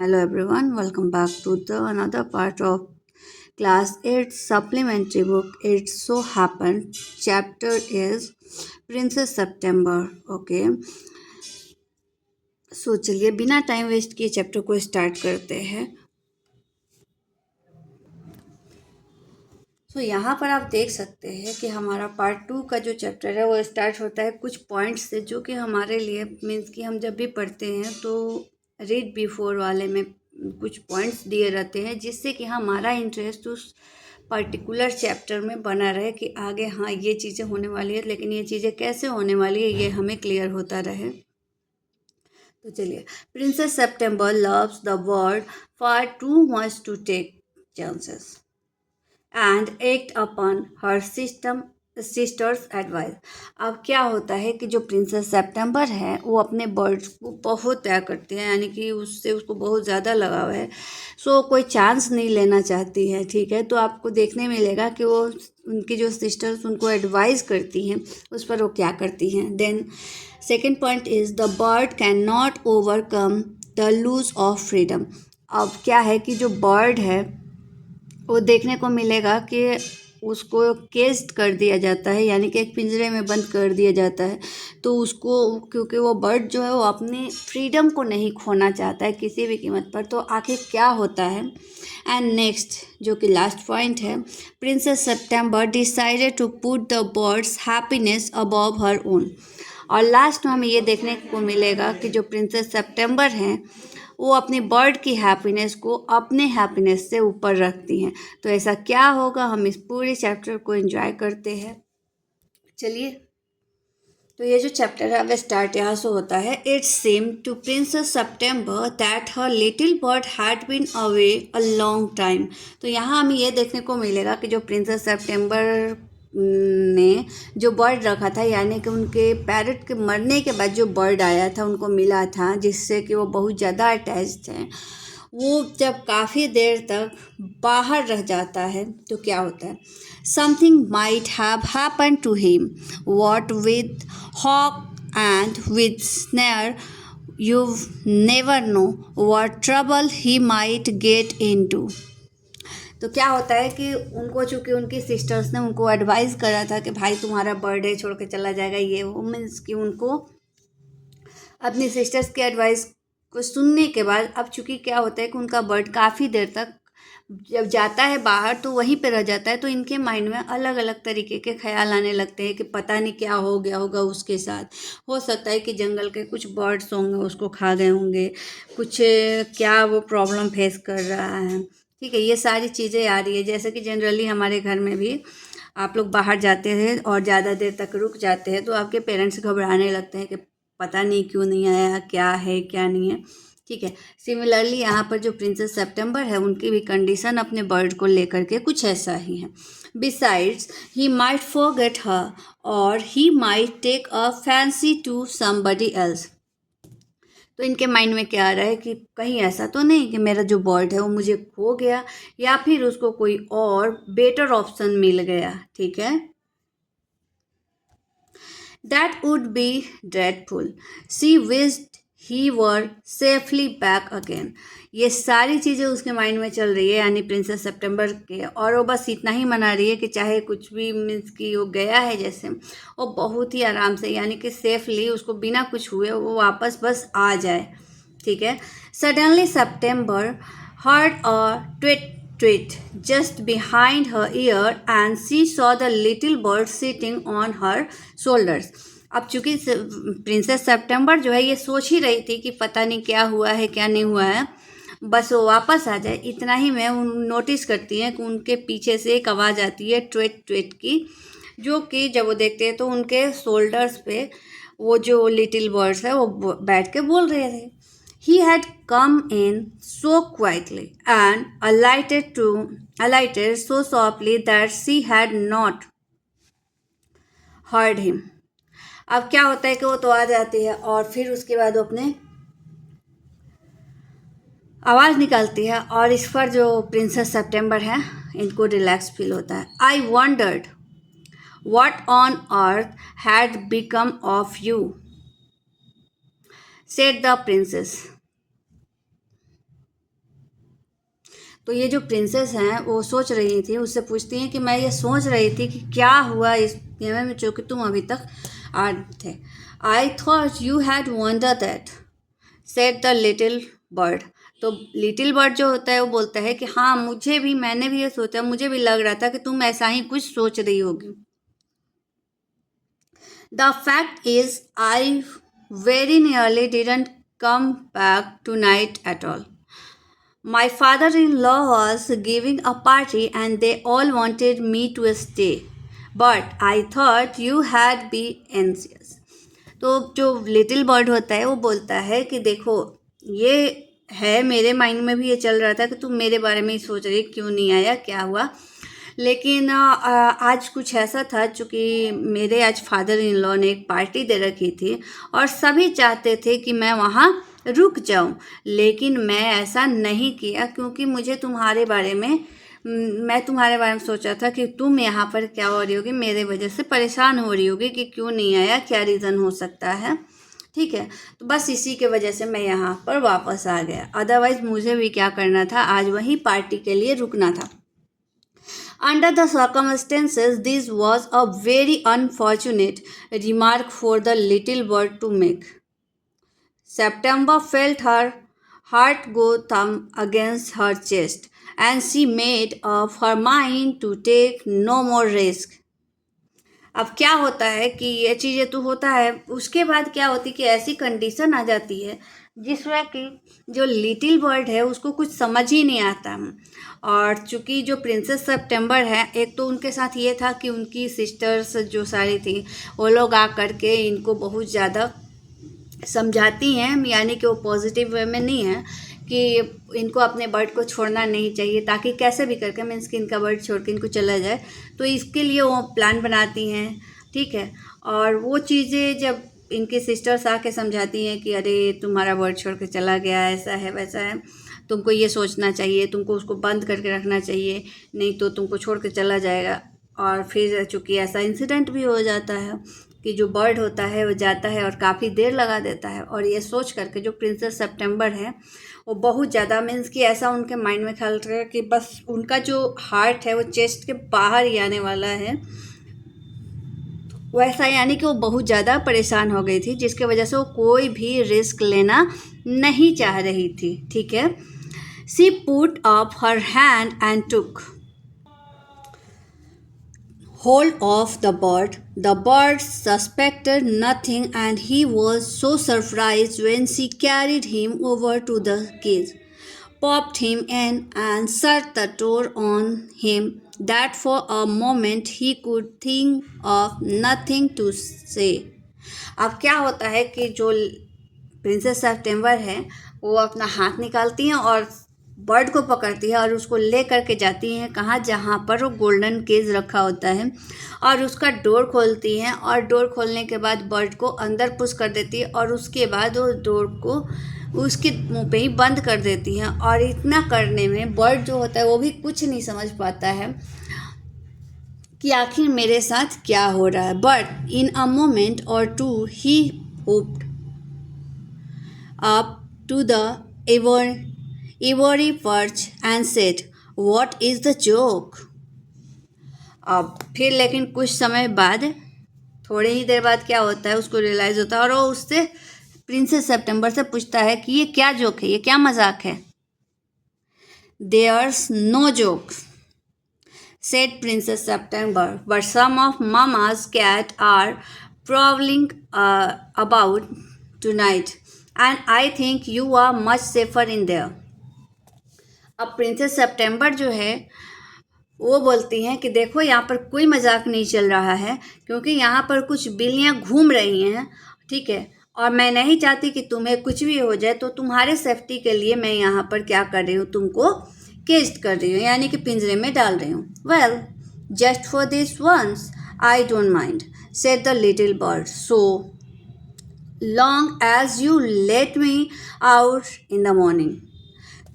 Hello everyone, welcome back to the another part of class 8 supplementary book. It so happened chapter is Princess September. Okay, so चलिए बिना time waste किए chapter को start करते हैं। तो यहाँ पर आप देख सकते हैं कि हमारा पार्ट 2 का जो चैप्टर है वो स्टार्ट होता है कुछ पॉइंट्स से, जो कि हमारे लिए मीन्स कि हम जब भी पढ़ते हैं तो रीड बिफोर वाले में कुछ पॉइंट्स दिए रहते हैं, जिससे कि हमारा इंटरेस्ट उस पर्टिकुलर चैप्टर में बना रहे कि आगे हाँ ये चीज़ें होने वाली है, लेकिन ये चीज़ें कैसे होने वाली है ये हमें क्लियर होता रहे। तो चलिए, princess September loves the world far too much to take chances and act upon her sisters advice. अब क्या होता है कि जो प्रिंसेस सेप्टेम्बर है वो अपने बर्ड्स को बहुत प्यार करती है, यानी कि उससे उसको बहुत ज़्यादा लगाव है। सो कोई चांस नहीं लेना चाहती है, ठीक है। तो आपको देखने मिलेगा कि वो उनकी जो सिस्टर्स उनको एडवाइस करती हैं उस पर वो क्या करती हैं। Then second point is the bird can not overcome the lose of freedom. अब क्या है कि जो बर्ड है वो देखने को मिलेगा कि उसको केस्ड कर दिया जाता है, यानी कि एक पिंजरे में बंद कर दिया जाता है। तो उसको, क्योंकि वो बर्ड जो है वो अपनी फ्रीडम को नहीं खोना चाहता है किसी भी कीमत पर। तो आखिर क्या होता है। एंड नेक्स्ट जो कि लास्ट पॉइंट है, princess September decided to put the bird's happiness above her own. और लास्ट में हमें ये देखने को मिलेगा कि जो प्रिंसेस सेप्टेम्बर हैं वो अपने बर्ड की हैप्पीनेस को अपने हैप्पीनेस से ऊपर रखती हैं। तो ऐसा क्या होगा, हम इस पूरे चैप्टर को एंजॉय करते हैं। चलिए, तो ये जो चैप्टर है अब स्टार्ट यहाँ से होता है। It's same to princess September that her little bird had been away a long time. तो यहाँ हमें ये देखने को मिलेगा कि जो प्रिंसेस सेप्टेम्बर ने जो बर्ड रखा था, यानी कि उनके पैरट के मरने के बाद जो बर्ड आया था उनको मिला था, जिससे कि वो बहुत ज़्यादा अटैच थे, वो जब काफ़ी देर तक बाहर रह जाता है तो क्या होता है, something might have happen to him, what with hawk and with snare, you never know what trouble he might get into. तो क्या होता है कि उनको, चूँकि उनकी सिस्टर्स ने उनको एडवाइस करा था कि भाई तुम्हारा बर्थडे छोड़ के चला जाएगा, ये वो मीन्स कि उनको अपनी सिस्टर्स के एडवाइस को सुनने के बाद अब चूँकि क्या होता है कि उनका बर्ड काफ़ी देर तक जब जाता है बाहर तो वहीं पे रह जाता है, तो इनके माइंड में अलग अलग तरीके के ख्याल आने लगते हैं कि पता नहीं क्या हो गया होगा उसके साथ। हो सकता है कि जंगल के कुछ बर्ड्स होंगे उसको खा गए होंगे, कुछ क्या वो प्रॉब्लम फेस कर रहा है, ठीक है। ये सारी चीज़ें आ रही है, जैसे कि जनरली हमारे घर में भी आप लोग बाहर जाते हैं और ज़्यादा देर तक रुक जाते हैं तो आपके पेरेंट्स घबराने लगते हैं कि पता नहीं क्यों नहीं आया, क्या है क्या नहीं है, ठीक है। सिमिलरली यहाँ पर जो प्रिंसेस सेप्टेम्बर है उनकी भी कंडीशन अपने बर्ड को लेकर के कुछ ऐसा ही है। Besides he might forget her और he might take a fancy to somebody else. तो इनके माइंड में क्या आ रहा है कि कहीं ऐसा तो नहीं कि मेरा जो बर्ड है वो मुझे खो गया या फिर उसको कोई और बेटर ऑप्शन मिल गया, ठीक है। That would be dreadful. She wished he were safely back again. ये सारी चीज़ें उसके माइंड में चल रही है, यानी प्रिंसेस सेप्टेम्बर के, और वो बस इतना ही मना रही है कि चाहे कुछ भी मीन्स कि वो गया है जैसे, वो बहुत ही आराम से, यानी कि सेफली उसको बिना कुछ हुए वो वापस बस आ जाए, ठीक है। Suddenly September heard a tweet just behind her ear and she saw the little bird sitting on her shoulders. अब चूंकि प्रिंसेस सेप्टेम्बर जो है ये सोच ही रही थी कि पता नहीं क्या हुआ है क्या नहीं हुआ है, बस वो वापस आ जाए, इतना ही में नोटिस करती हैं कि उनके पीछे से एक आवाज़ आती है ट्वेट ट्वेट की, जो कि जब वो देखते हैं तो उनके शोल्डर्स पे वो जो लिटिल बर्ड्स है वो बैठ के बोल रहे थे। He had come in so quietly and alighted so softly that she had not heard him. अब क्या होता है कि वो तो आ जाती है और फिर उसके बाद वो अपने आवाज़ निकालती है, और इस पर जो प्रिंसेस सेप्टेम्बर है इनको रिलैक्स फील होता है। आई wandered what on earth had become of you, said the princess. तो ये जो प्रिंसेस हैं वो सोच रही थी, उससे पूछती हैं कि मैं ये सोच रही थी कि क्या हुआ इस गेम में जो कि तुम अभी तक आ थे। I thought you had wonder that, said the little bird. तो लिटिल बर्ड जो होता है वो बोलता है कि हाँ मुझे भी, मैंने भी ये सोचा, मुझे भी लग रहा था कि तुम ऐसा ही कुछ सोच रही होगी। The fact is I very nearly didn't come back tonight at all. My father-in-law was giving a party and they all wanted me to stay. But I thought you had been anxious. तो जो little bird होता है वो बोलता है कि देखो ये है, मेरे माइंड में भी ये चल रहा था कि तुम मेरे बारे में ही सोच रही, क्यों नहीं आया, क्या हुआ। लेकिन आज कुछ ऐसा था, चूँकि मेरे आज फादर इन लॉ ने एक पार्टी दे रखी थी और सभी चाहते थे कि मैं वहाँ रुक जाऊं, लेकिन मैं ऐसा नहीं किया क्योंकि मुझे तुम्हारे बारे में मैं तुम्हारे बारे में सोचा था कि तुम यहाँ पर क्या हो रही होगी, मेरे वजह से परेशान हो रही होगी कि क्यों नहीं आया, क्या रीज़न हो सकता है। ठीक है, तो बस इसी के वजह से मैं यहाँ पर वापस आ गया, अदरवाइज़ मुझे भी क्या करना था, आज वही पार्टी के लिए रुकना था। Under the circumstances, this was a very unfortunate remark for the little bird to make. September felt her heart go thump against her chest, and she made up her mind to take no more risk. अब क्या होता है कि ये चीज़ें तो होता है, उसके बाद क्या होती है कि ऐसी कंडीशन आ जाती है जिसमें कि जो लिटिल बर्ड है उसको कुछ समझ ही नहीं आता। और चूँकि जो प्रिंसेस सितंबर है, एक तो उनके साथ ये था कि उनकी सिस्टर्स जो सारी थी वो लोग आ करके इनको बहुत ज़्यादा समझाती हैं, यानी कि वो पॉजिटिव वे में नहीं है कि इनको अपने बर्ड को छोड़ना नहीं चाहिए, ताकि कैसे भी करके मीन्स कि इनका बर्ड छोड़ के इनको चला जाए, तो इसके लिए वो प्लान बनाती हैं। ठीक है, और वो चीज़ें जब इनकी सिस्टर्स आके समझाती हैं कि अरे तुम्हारा बर्ड छोड़ के चला गया, ऐसा है वैसा है, तुमको ये सोचना चाहिए, तुमको उसको बंद करके रखना चाहिए, नहीं तो तुमको छोड़ के चला जाएगा। और फिर चूँकि ऐसा इंसिडेंट भी हो जाता है कि जो बर्ड होता है वो जाता है और काफ़ी देर लगा देता है, और ये सोच करके जो प्रिंसेस सितंबर है वो बहुत ज़्यादा मीन्स कि ऐसा उनके माइंड में ख्याल रहा कि बस उनका जो हार्ट है वो चेस्ट के बाहर ही आने वाला है, वैसा, यानी कि वो बहुत ज़्यादा परेशान हो गई थी, जिसके वजह से वो कोई भी रिस्क लेना नहीं चाह रही थी। ठीक है, she put up her hand and took hold of the bird. The bird suspected nothing and he was so surprised when she carried him over to the cage, popped him in and shut the door on him that for a moment he could think of nothing to say. अब क्या होता है कि जो princess सितंबर है वो अपना हाथ निकालती हैं और बर्ड को पकड़ती है और उसको ले करके जाती हैं कहाँ, जहाँ पर वो गोल्डन केज रखा होता है, और उसका डोर खोलती हैं, और डोर खोलने के बाद बर्ड को अंदर पुश कर देती है और उसके बाद वो डोर को उसके मुंह पे ही बंद कर देती हैं। और इतना करने में बर्ड जो होता है वो भी कुछ नहीं समझ पाता है कि आखिर मेरे साथ क्या हो रहा है। But in a moment or two he hopped up to the ivory perch and said, "What is the joke?" अब फिर लेकिन कुछ समय बाद, थोड़े ही देर बाद क्या होता है, उसको रियलाइज़ होता है और वो उससे प्रिंसेस सितंबर से पूछता है कि ये क्या जोक है, ये क्या मजाक है। There's no joke, said Princess September, but some of Mama's cat are prowling about tonight, and I think you are much safer in there. अब प्रिंसेस सितंबर जो है वो बोलती हैं कि देखो यहाँ पर कोई मजाक नहीं चल रहा है, क्योंकि यहाँ पर कुछ बिल्लियाँ घूम रही हैं। ठीक है, और मैं नहीं चाहती कि तुम्हें कुछ भी हो जाए, तो तुम्हारे सेफ्टी के लिए मैं यहाँ पर क्या कर रही हूँ, तुमको केज कर रही हूँ, यानी कि पिंजरे में डाल रही हूँ। Well, just for this once I don't mind, said the little bird, so long as you let me out in the morning.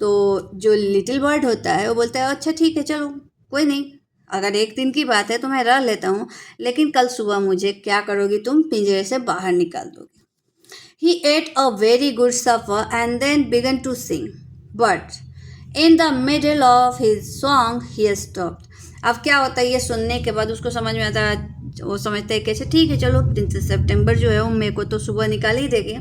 तो जो लिटिल बर्ड होता है वो बोलता है अच्छा ठीक है, चलो कोई नहीं, अगर एक दिन की बात है तो मैं रह लेता हूँ, लेकिन कल सुबह मुझे क्या करोगी, तुम पिंजरे से बाहर निकाल दोगे। He ate a very good supper and then began to sing, but in the middle of his song he stopped. अब क्या होता है, ये सुनने के बाद उसको समझ में आता है, वो समझते हैं कि अच्छा ठीक है चलो प्रिंसेस सितंबर जो है वो मेरे को तो सुबह निकाल ही देगी।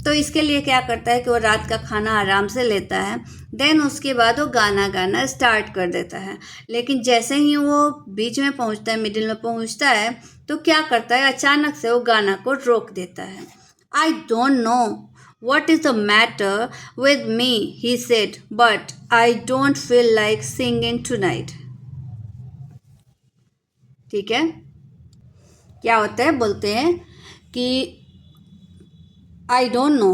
तो इसके लिए क्या करता है कि वो रात का खाना आराम से लेता है, देन उसके बाद वो गाना गाना स्टार्ट कर देता है। लेकिन जैसे ही वो बीच में पहुंचता है, मिडिल में पहुंचता है, तो क्या करता है, अचानक से वो गाना को रोक देता है। I don't know what is the matter with me, he said, but I don't feel like singing tonight. ठीक है, क्या होता है, बोलते हैं कि I don't know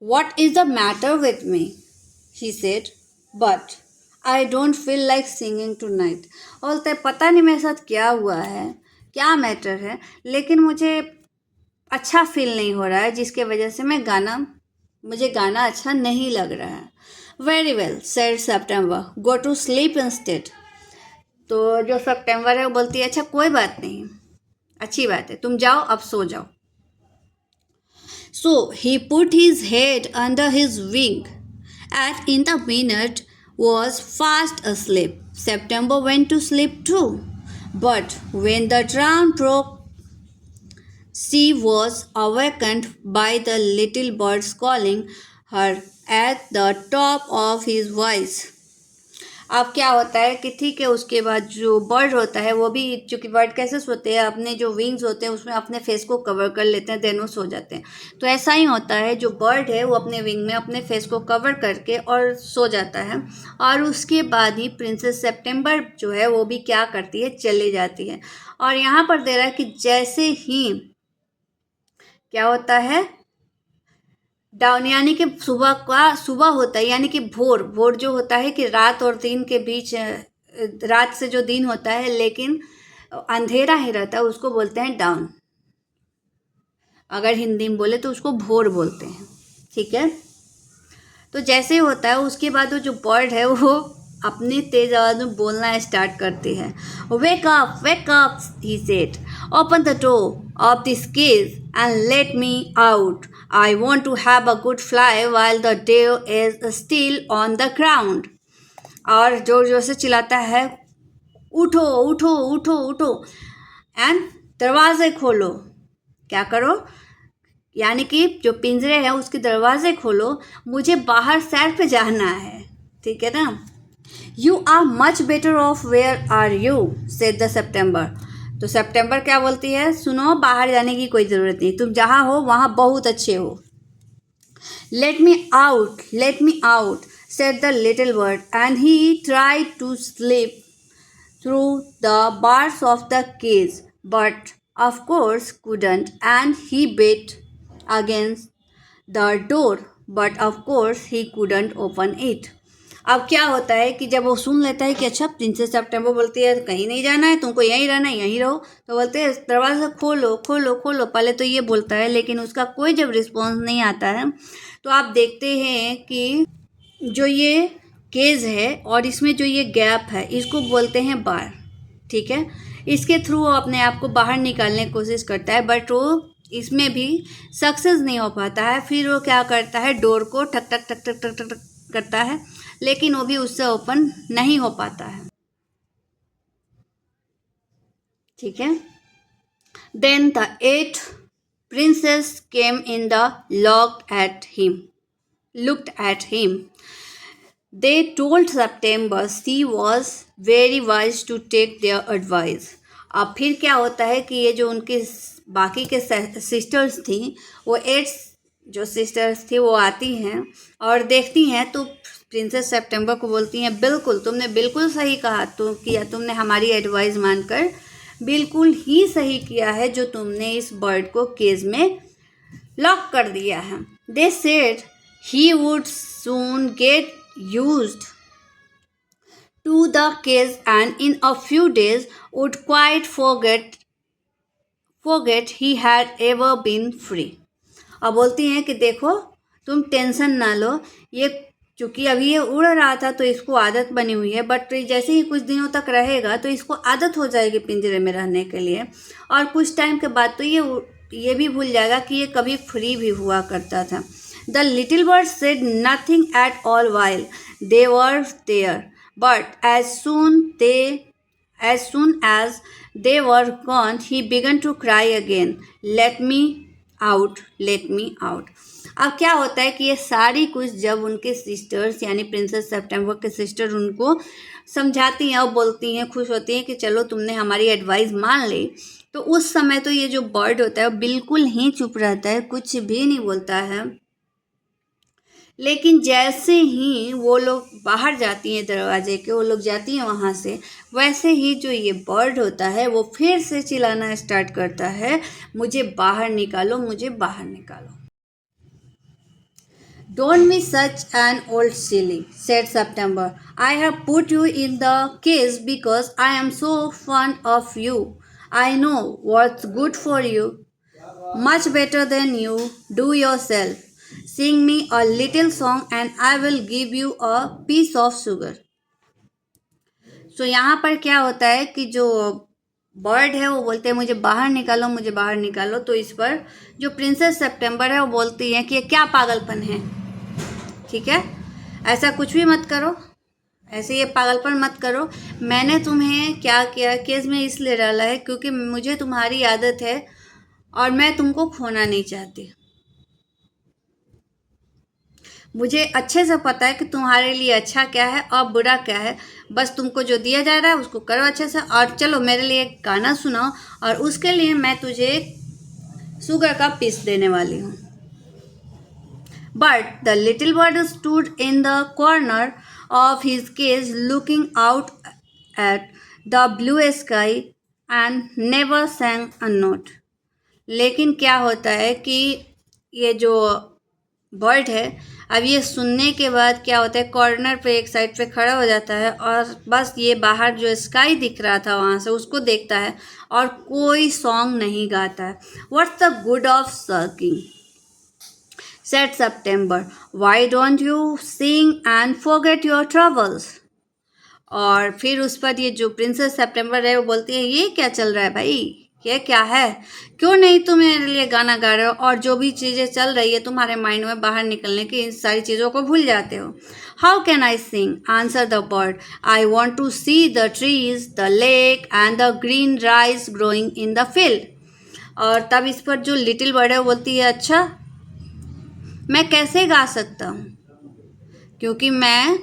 what is the matter with me, he said, but I don't feel like singing tonight. बोलते हैं पता नहीं मेरे साथ क्या हुआ है, क्या मैटर है, लेकिन मुझे अच्छा फील नहीं हो रहा है, जिसके वजह से मुझे गाना अच्छा नहीं लग रहा है। Very well said September, go to sleep instead. तो जो सितंबर है वो बोलती है अच्छा कोई बात नहीं, अच्छी बात है, तुम जाओ अब सो जाओ। So he put his head under his wing at in the minute was fast asleep. September went to sleep too. But when the dawn broke, she was awakened by the little birds calling her at the top of his voice. अब क्या होता है कि ठीक है, उसके बाद जो बर्ड होता है वो भी, चूँकि बर्ड कैसे सोते हैं, अपने जो विंग्स होते हैं उसमें अपने फेस को कवर कर लेते हैं, देन वो सो जाते हैं। तो ऐसा ही होता है, जो बर्ड है वो अपने विंग में अपने फेस को कवर करके और सो जाता है, और उसके बाद ही प्रिंसेस सितंबर जो है वो भी क्या करती है, चली जाती है। और यहाँ पर दे रहा है कि जैसे ही क्या होता है, डाउन यानी कि सुबह होता है, यानी कि भोर जो होता है कि रात और दिन के बीच, रात से जो दिन होता है लेकिन अंधेरा ही रहता है, उसको बोलते हैं डाउन। अगर हिंदी में बोले तो उसको भोर बोलते हैं। ठीक है, तो जैसे होता है उसके बाद वो जो बर्ड है वो अपनी तेज आवाज में बोलना स्टार्ट करती है। Wake up he said, open the door of this cage and let me out. I want to have a good fly while the day is still on the ground. और जोर जोर से चिल्लाता है, उठो उठो उठो उठो एंड दरवाजे खोलो। क्या करो, यानी कि जो पिंजरे हैं उसके दरवाजे खोलो, मुझे बाहर सैर पे जाना है। ठीक है ना। You are much better off, where are you, said the September. तो सितंबर क्या बोलती है, सुनो बाहर जाने की कोई ज़रूरत नहीं, तुम जहाँ हो वहाँ बहुत अच्छे हो। let me out, said the little bird, and he tried to slip through the bars of the cage, but of course couldn't, and he beat against the door, but of course he couldn't open it. अब क्या होता है कि जब वो सुन लेता है कि अच्छा प्रिंसेस सितंबर बोलती है कहीं नहीं जाना है, तुमको यहीं रहना है, यहीं रहो, तो बोलते हैं दरवाज़ा खोलो खोलो खोलो, पहले तो ये बोलता है, लेकिन उसका कोई जब रिस्पॉन्स नहीं आता है तो आप देखते हैं कि जो ये केज है और इसमें जो ये गैप है इसको बोलते हैं बार। ठीक है, इसके थ्रू वो अपने आप को बाहर निकालने की कोशिश करता है, बट वो इसमें भी सक्सेस नहीं हो पाता है। फिर वो क्या करता है, डोर को ठक ठक ठक ठक ठक ठक करता है, लेकिन वो भी उससे ओपन नहीं हो पाता है। ठीक है, then the 8 princes came in the looked at him. They told September she was very wise to take their advice. अब फिर क्या होता है कि ये जो उनके बाकी के सिस्टर्स थी, वो 8 जो सिस्टर्स थी वो आती हैं और देखती हैं, तो प्रिंसेस सितंबर को बोलती हैं, बिल्कुल तुमने बिल्कुल सही कहा, तुमने हमारी एडवाइस मानकर बिल्कुल ही सही किया है जो तुमने इस बर्ड को केज में लॉक कर दिया है। They said he would soon get used to the cage and in a few days would quite forget he had ever been free. अब बोलती हैं कि देखो तुम टेंशन ना लो, ये चूँकि अभी ये उड़ रहा था तो इसको आदत बनी हुई है, बट जैसे ही कुछ दिनों तक रहेगा तो इसको आदत हो जाएगी पिंजरे में रहने के लिए, और कुछ टाइम के बाद तो ये भी भूल जाएगा कि ये कभी फ्री भी हुआ करता था। The little bird said nothing at all while they were there, but as soon as they were gone, he began to cry again. Let me out, let me out. अब क्या होता है कि ये सारी कुछ जब उनके सिस्टर्स यानी प्रिंसेस सितंबर के सिस्टर उनको समझाती हैं और बोलती हैं, खुश होती हैं कि चलो तुमने हमारी एडवाइस मान ली, तो उस समय तो ये जो बर्ड होता है वो बिल्कुल ही चुप रहता है, कुछ भी नहीं बोलता है। लेकिन जैसे ही वो लोग बाहर जाती हैं दरवाजे के, वो लोग जाती हैं वहाँ से, वैसे ही जो ये बर्ड होता है वो फिर से चिल्लाना स्टार्ट करता है, मुझे बाहर निकालो, मुझे बाहर निकालो। Don't be such an old silly, said September. I have put you in the cage because I am so fond of you. I know what's good for you, much better than you do yourself. Sing me a little song and I will give you a piece of sugar. So यहाँ पर क्या होता है कि जो bird है वो बोलते हैं मुझे बाहर निकालो, मुझे बाहर निकालो। तो इस पर जो प्रिंसेस सितंबर है वो बोलती है कि ये क्या पागलपन है, ठीक है, ऐसा कुछ भी मत करो, ऐसे ये पागलपन मत करो। मैंने तुम्हें क्या किया, केस में इसलिए डाला है क्योंकि मुझे तुम्हारी आदत है और मैं तुमको खोना नहीं चाहती। मुझे अच्छे से पता है कि तुम्हारे लिए अच्छा क्या है और बुरा क्या है, बस तुमको जो दिया जा रहा है उसको करो अच्छे से, और चलो मेरे लिए एक गाना सुनाओ और उसके लिए मैं तुझे शुगर का पीस देने वाली हूँ। But the little bird stood in the corner of his cage looking out at the blue sky and never sang a note. लेकिन क्या होता है कि ये जो बर्ड है अब ये सुनने के बाद क्या होता है, कॉर्नर पे एक साइड पे खड़ा हो जाता है और बस ये बाहर जो स्काई दिख रहा था वहाँ से उसको देखता है और कोई सॉन्ग नहीं गाता है। What's the good of sulking, said September. Why don't you sing and forget your troubles? और फिर उस पर ये जो प्रिंसेस सितंबर है वो बोलती है, ये क्या चल रहा है भाई, ये क्या है, क्यों नहीं तुम मेरे लिए गाना गा रहे हो और जो भी चीज़ें चल रही है तुम्हारे माइंड में बाहर निकलने की, इन सारी चीज़ों को भूल जाते हो। How can I sing, answer the bird, I want to see the trees, the lake and the green rice growing in the field. और तब इस पर जो लिटिल बर्ड है वो बोलती है, अच्छा मैं कैसे गा सकता हूँ, क्योंकि मैं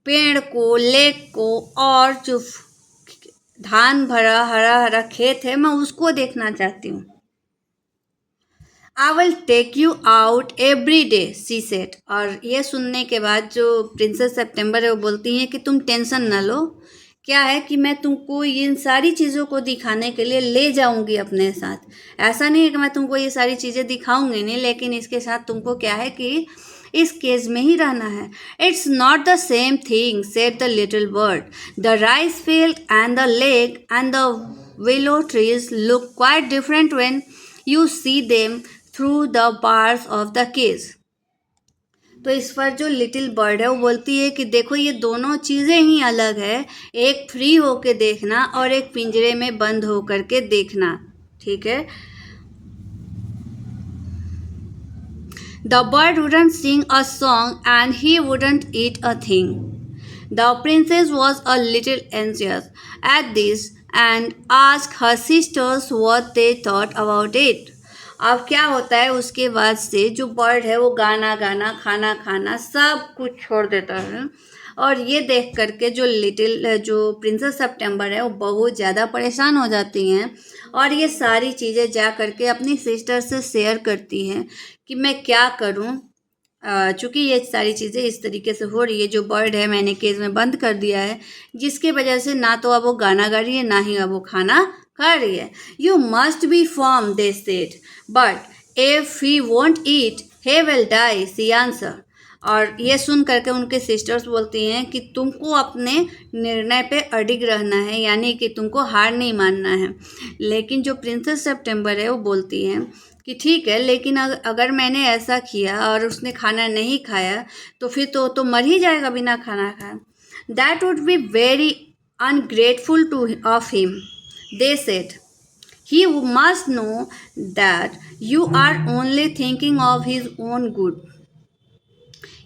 पेड़ को, लेक को और जो धान भरा हरा हरा खेत है मैं उसको देखना चाहती हूँ। I will take you out every day, she said. और ये सुनने के बाद जो प्रिंसेस सितंबर है वो बोलती हैं कि तुम टेंशन ना लो, क्या है कि मैं तुमको इन सारी चीज़ों को दिखाने के लिए ले जाऊंगी अपने साथ। ऐसा नहीं है कि मैं तुमको ये सारी चीज़ें दिखाऊंगी नहीं, लेकिन इसके साथ तुमको क्या है कि इस केज में ही रहना है। It's not the same thing, said the little bird, the rice field and the lake and the willow trees look quite different when you see them through the bars of the cage. तो इस पर जो little bird है वो बोलती है कि देखो ये दोनों चीज़ें ही अलग है, एक फ्री होके देखना और एक पिंजरे में बंद होकर के देखना, ठीक है। The bird wouldn't sing a song and he wouldn't eat a thing. The princess was a little anxious at this and asked her sisters what they thought about it. अब क्या होता है, उसके बाद से जो बर्ड है वो गाना गाना, खाना खाना सब कुछ छोड़ देता है और ये देख करके जो प्रिंसेस सितंबर है वो बहुत ज़्यादा परेशान हो जाती हैं और ये सारी चीज़ें जा करके अपनी सिस्टर से शेयर करती हैं कि मैं क्या करूं, चूँकि ये सारी चीज़ें इस तरीके से हो रही है, जो बर्ड है मैंने केज में बंद कर दिया है, जिसकी वजह से ना तो अब वो गाना गा रही है ना ही अब वो खाना खा रही है। You must be firm, they said, but if he won't eat he will die, she answer. और ये सुन करके उनके सिस्टर्स बोलती हैं कि तुमको अपने निर्णय पे अडिग रहना है, यानी कि तुमको हार नहीं मानना है। लेकिन जो प्रिंसेस सितंबर है वो बोलती हैं कि ठीक है, लेकिन अगर मैंने ऐसा किया और उसने खाना नहीं खाया तो फिर तो मर ही जाएगा बिना खाना खाए। That would be very ungrateful to of him, they said, he must know that you are only thinking of his own good.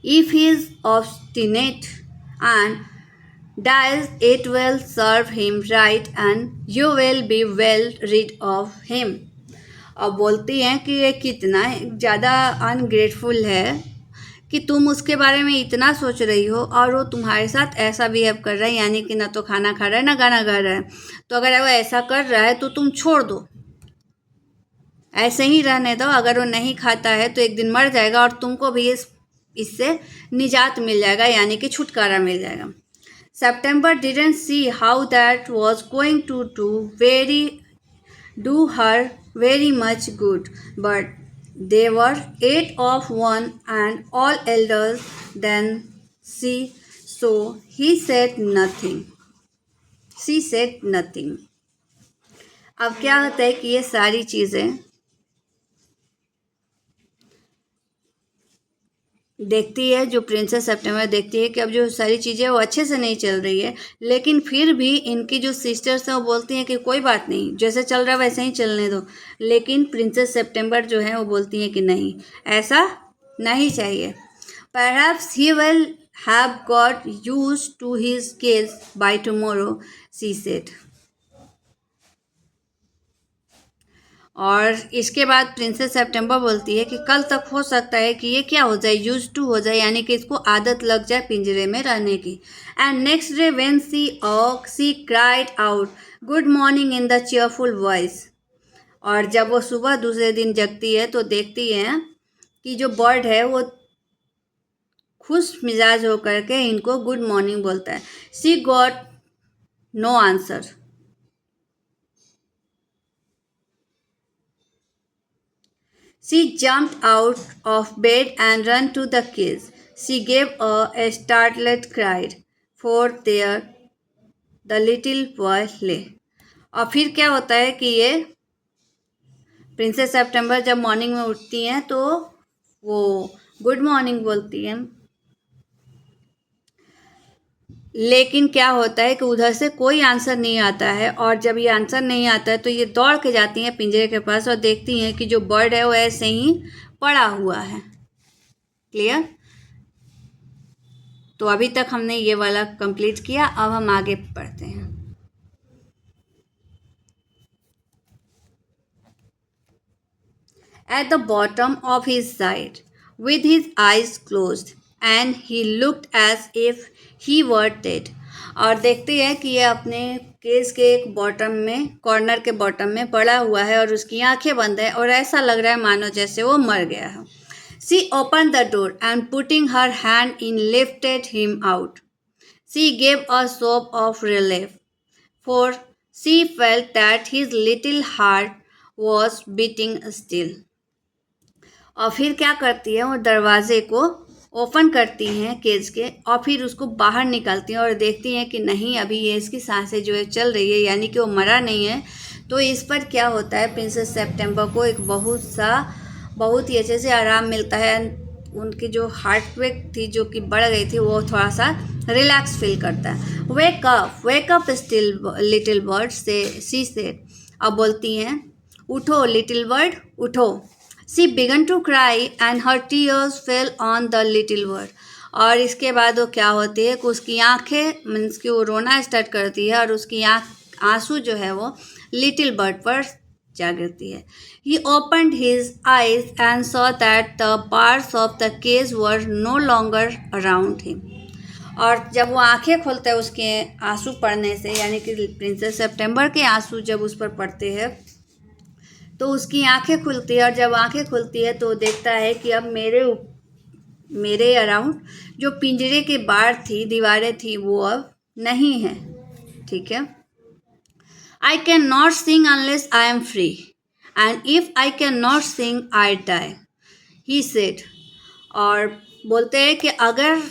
If he is obstinate, and dies it will serve him right and you will be well rid of him. अब बोलती हैं कि ये कितना ज़्यादा ungrateful है कि तुम उसके बारे में इतना सोच रही हो और वो तुम्हारे साथ ऐसा बिहेव कर रहा है, यानी कि ना तो खाना खा रहा है ना गाना गा रहा है। तो अगर वो ऐसा कर रहा है तो तुम छोड़ दो, ऐसे ही रहने दो। अगर वो नहीं खाता है तो एक दिन मर जाएगा और तुमको भी इससे निजात मिल जाएगा, यानी कि छुटकारा मिल जाएगा। September didn't see how that was going to do her very much good, but they were 8 of 1 and all elders than she, so he said nothing. She said nothing. अब क्या होता है कि ये सारी चीज़ें देखती है, जो प्रिंसेस सेप्टेम्बर देखती है कि अब जो सारी चीज़ें वो अच्छे से नहीं चल रही है, लेकिन फिर भी इनकी जो सिस्टर्स हैं वो बोलती हैं कि कोई बात नहीं, जैसे चल रहा है वैसे ही चलने दो। लेकिन प्रिंसेस सेप्टेम्बर जो है वो बोलती हैं कि नहीं, ऐसा नहीं चाहिए। Perhaps he will have got used to his cage by tomorrow, she said. और इसके बाद प्रिंसेस सेप्टेम्बर बोलती है कि कल तक हो सकता है कि ये क्या हो जाए, यूज टू हो जाए, यानी कि इसको आदत लग जाए पिंजरे में रहने की। And next day when she woke she cried out good morning in the cheerful voice. और जब वो सुबह दूसरे दिन जगती है तो देखती है कि जो बर्ड है वो खुश मिजाज होकर के इनको गुड मॉर्निंग बोलता है। She got no answer. She jumped out of bed and ran to the kids. She gave a startled cry, for there the little boy lay. और फिर क्या होता है कि ये प्रिंसेस सेप्टेम्बर जब मॉर्निंग में उठती हैं तो वो गुड मॉर्निंग बोलती हैं, लेकिन क्या होता है कि उधर से कोई आंसर नहीं आता है। और जब ये आंसर नहीं आता है तो ये दौड़ के जाती हैं पिंजरे के पास और देखती हैं कि जो बर्ड है वो ऐसे ही पड़ा हुआ है। क्लियर? तो अभी तक हमने ये वाला कंप्लीट किया, अब हम आगे पढ़ते हैं। At the bottom of his side, with his eyes closed, and he looked as if he were dead. और देखते हैं कि ये अपने केस के एक बॉटम में, कॉर्नर के बॉटम में पड़ा हुआ है और उसकी आंखें बंद है और ऐसा लग रहा है मानो जैसे वो मर गया है। She opened the door and putting her hand in lifted him out. She gave a sob of relief, for she felt that his little heart was beating still. और फिर क्या करती है, वो दरवाजे को ओपन करती हैं केज के और फिर उसको बाहर निकालती हैं और देखती हैं कि नहीं, अभी ये इसकी सांसें जो है चल रही है, यानी कि वो मरा नहीं है। तो इस पर क्या होता है, प्रिंसेस सेप्टेम्बर को एक बहुत ही अच्छे से आराम मिलता है। उनकी जो हार्ट रेट थी जो कि बढ़ गई थी वो थोड़ा सा रिलैक्स फील करता है। Wake up still little bird से शी सेड। अब बोलती हैं उठो लिटिल बर्ड उठो। She began to cry and her tears fell on the little bird. और इसके बाद वो क्या होती है कि उसकी आंखें मीन्स कि वो रोना स्टार्ट करती है और उसकी आंसू जो है वो लिटिल बर्ड पर जा गिरती है। He opened his eyes and saw that the bars of the cage were no longer around him. और जब वो आंखें खोलता है उसके आंसू पड़ने से, यानी कि प्रिंसेस सेप्टेम्बर के आंसू जब उस पर पड़ते हैं तो उसकी आंखें खुलती है। और जब आंखें खुलती है तो देखता है कि अब मेरे अराउंड जो पिंजरे के बाहर थी, दीवारें थी, वो अब नहीं है। ठीक है। I can not sing unless I am free and if I can not sing I die, he said. और बोलते हैं कि अगर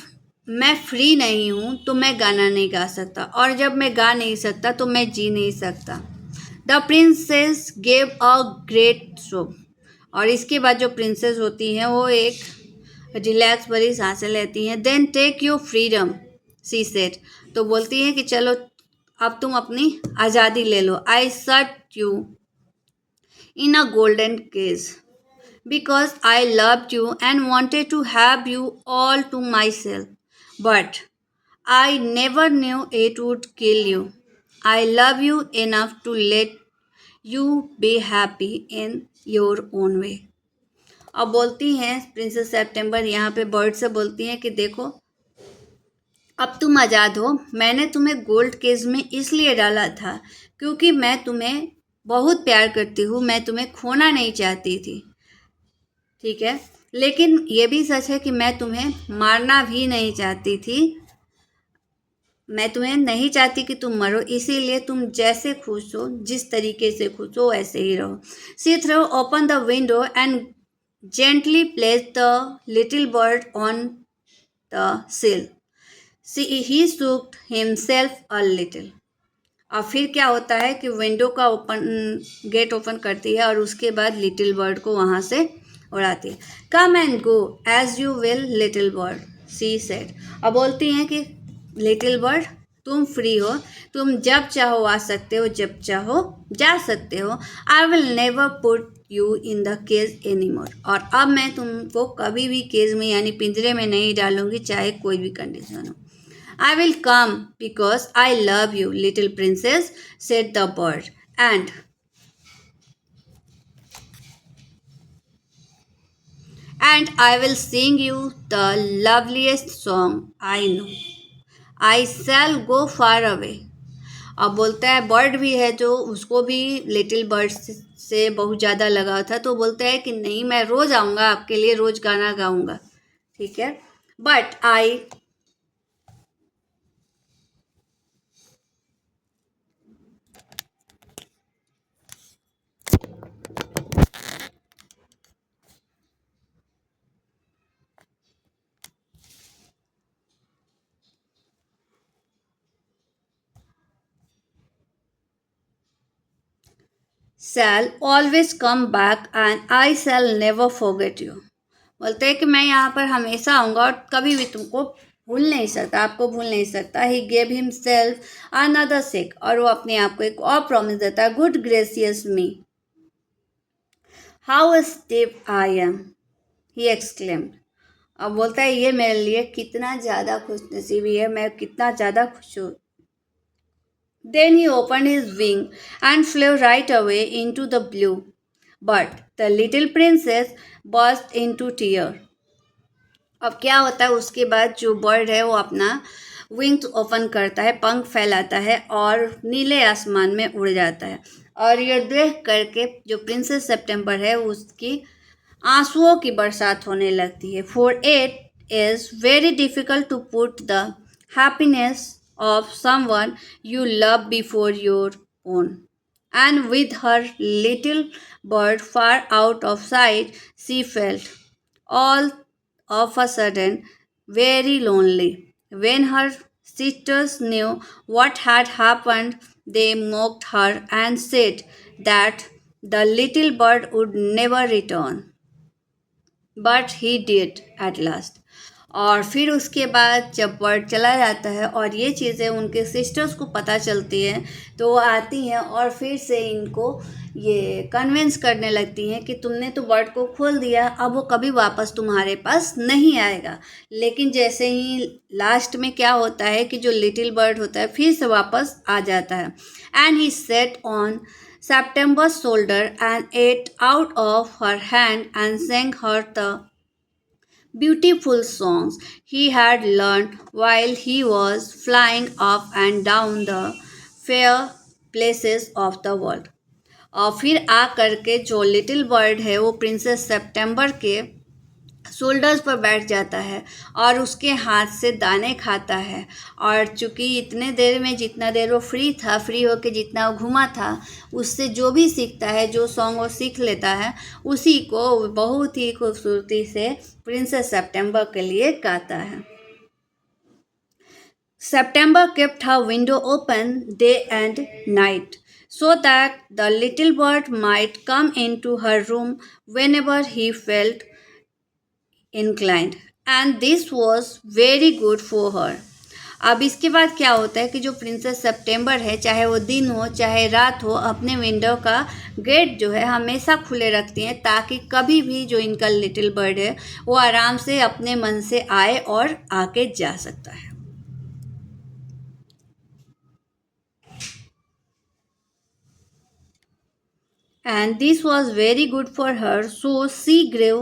मैं फ्री नहीं हूँ तो मैं गाना नहीं गा सकता, और जब मैं गा नहीं सकता तो मैं जी नहीं सकता। The princess gave a great सोब। और इसके बाद जो प्रिंसेस होती हैं वो एक रिलैक्स भरी सांसें लेती हैं। Then take your freedom, she said. तो बोलती हैं कि चलो अब तुम अपनी आज़ादी ले लो। I shut you in a golden cage because I loved you and wanted to have you all to myself, but I never knew it would kill you. I love you enough to let you be happy in your own way. अब बोलती हैं princess September यहाँ पे bird से बोलती हैं कि देखो, अब तुम आज़ाद हो। मैंने तुम्हें गोल्ड केज में इसलिए डाला था क्योंकि मैं तुम्हें बहुत प्यार करती हूँ, मैं तुम्हें खोना नहीं चाहती थी, ठीक है। लेकिन ये भी सच है कि मैं तुम्हें मारना भी नहीं चाहती थी। मैं तुम्हें नहीं चाहती कि तुम मरो, इसीलिए तुम जैसे खुश हो, जिस तरीके से खुश हो, वैसे ही रहो। She threw open the window and gently placed the little bird on the sill. He shook himself a little। और फिर क्या होता है कि विंडो का गेट ओपन करती है और उसके बाद लिटिल बर्ड को वहाँ से उड़ाती है। Come and go as you will little bird, she said. अब बोलती हैं कि लिटिल बर्ड, तुम फ्री हो, तुम जब चाहो आ सकते हो, जब चाहो जा सकते हो। I will never put you in the cage any more. और अब मैं तुमको कभी भी केज में यानी पिंजरे में नहीं डालूंगी, चाहे कोई भी कंडीशन हो। I will come because I love you, little princess, said the bird. And I will sing you the loveliest song I know. I shall go far away. अब बोलता है, बर्ड भी है जो उसको भी लिटिल बर्ड से बहुत ज़्यादा लगाव था, तो बोलता है कि नहीं, मैं रोज़ आऊँगा, आपके लिए रोज़ गाना गाऊँगा, ठीक है। But I shall always come back and I shall never forget you। बोलते हैं कि मैं यहाँ पर हमेशा आऊँगा और कभी भी तुमको भूल नहीं सकता, आपको भूल नहीं सकता। He gave himself another shake. और वो अपने आप को एक और प्रॉमिस देता है। Good gracious me, how stiff I am, he exclaimed. अब बोलता है, ये मेरे लिए कितना ज़्यादा खुशनसीबी है, मैं कितना ज़्यादा खुश हूँ। Then he opened his wing and flew right away into the blue. But the little princess burst into tears. अब क्या होता है, उसके बाद जो बर्ड है वो अपना विंग्स ओपन करता है, पंख फैलाता है और नीले आसमान में उड़ जाता है। और ये देख करके जो प्रिंसेस सेप्टेम्बर है उसकी आंसुओं की बरसात होने लगती है। For it is very difficult to put the happiness of someone you love before your own. And with her little bird far out of sight, she felt all of a sudden very lonely. When her sisters knew what had happened, they mocked her and said that the little bird would never return. But he did at last। और फिर उसके बाद जब bird चला जाता है और ये चीज़ें उनके सिस्टर्स को पता चलती हैं, तो वो आती हैं और फिर से इनको ये कन्विंस करने लगती हैं कि तुमने तो बर्ड को खोल दिया, अब वो कभी वापस तुम्हारे पास नहीं आएगा। लेकिन जैसे ही लास्ट में क्या होता है कि जो लिटिल बर्ड होता है फिर से वापस आ जाता है। And he set on September's shoulder and ate out of her hand and sang her the beautiful songs he had learned while he was flying up and down the fair places of the world। और फिर आ करके जो little bird है वो princess September के shoulders पर बैठ जाता है और उसके हाथ से दाने खाता है। और चूँकि इतने देर में जितना देर वो फ्री था, फ्री होकर जितना वो घूमा था, उससे जो भी सीखता है, जो सॉन्ग वो सीख लेता है, उसी को बहुत ही खूबसूरती से प्रिंसेस सेप्टेम्बर के लिए गाता है। September kept her window open day and night so that the little bird might come into her room whenever he felt inclined and this was very good for her। अब इसके बाद क्या होता है कि जो प्रिंसेस सेप्टेम्बर है, चाहे वो दिन हो चाहे रात हो, अपने विंडो का गेट जो है हमेशा खुले रखती हैं ताकि कभी भी जो इनका लिटिल बर्ड है वो आराम से अपने मन से आए और आके जा सकता है। and this was very good for her, so she grew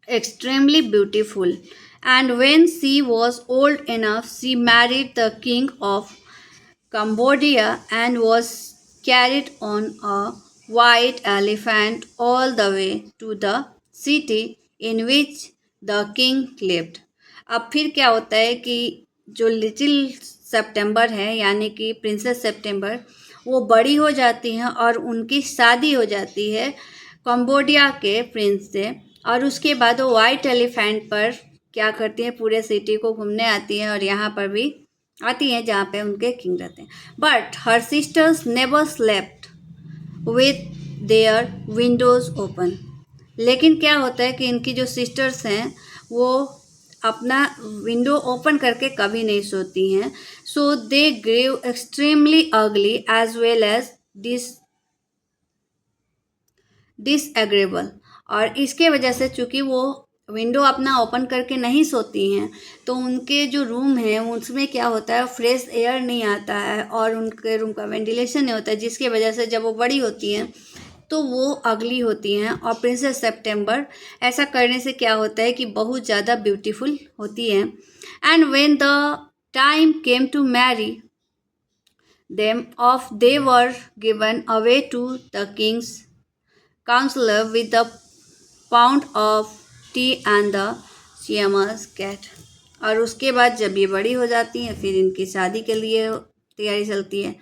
extremely beautiful. And when she was old enough, she married the king of Cambodia and was carried on a white elephant all the way to the city in which the king lived. अब फिर क्या होता है कि जो little सितंबर है यानी कि प्रिंसेस सितंबर वो बड़ी हो जाती हैं और उनकी शादी हो जाती है कंबोडिया के प्रिंस से, और उसके बाद वो वाइट एलिफेंट पर क्या करती हैं, पूरे सिटी को घूमने आती हैं और यहाँ पर भी आती हैं जहाँ पे उनके किंग रहते हैं. But her sisters never slept with their Windows open. लेकिन क्या होता है कि इनकी जो सिस्टर्स हैं वो अपना विंडो ओपन करके कभी नहीं सोती हैं. सो दे ग्रेव एक्सट्रीमली अगली एज वेल एज डिसएग्रेबल. और इसके वजह से चूँकि वो विंडो अपना ओपन करके नहीं सोती हैं तो उनके जो रूम हैं उसमें क्या होता है, फ्रेश एयर नहीं आता है और उनके रूम का वेंटिलेशन नहीं होता है, जिसकी वजह से जब वो बड़ी होती हैं तो वो अगली होती हैं. और प्रिंसेस सितंबर ऐसा करने से क्या होता है कि बहुत ज़्यादा ब्यूटीफुल होती हैं. And when the time came to marry them off they were given away to the king's counsellor with the pound of tea and the Siamese cat. और उसके बाद जब ये बड़ी हो जाती हैं फिर इनकी शादी के लिए तैयारी चलती है.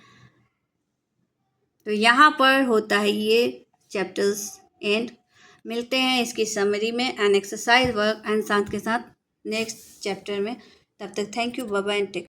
तो यहाँ पर होता है ये चैप्टर्स एंड. मिलते हैं इसकी समरी में एंड एक्सरसाइज वर्क एंड साथ के साथ नेक्स्ट चैप्टर में. तब तक thank you, bye bye and take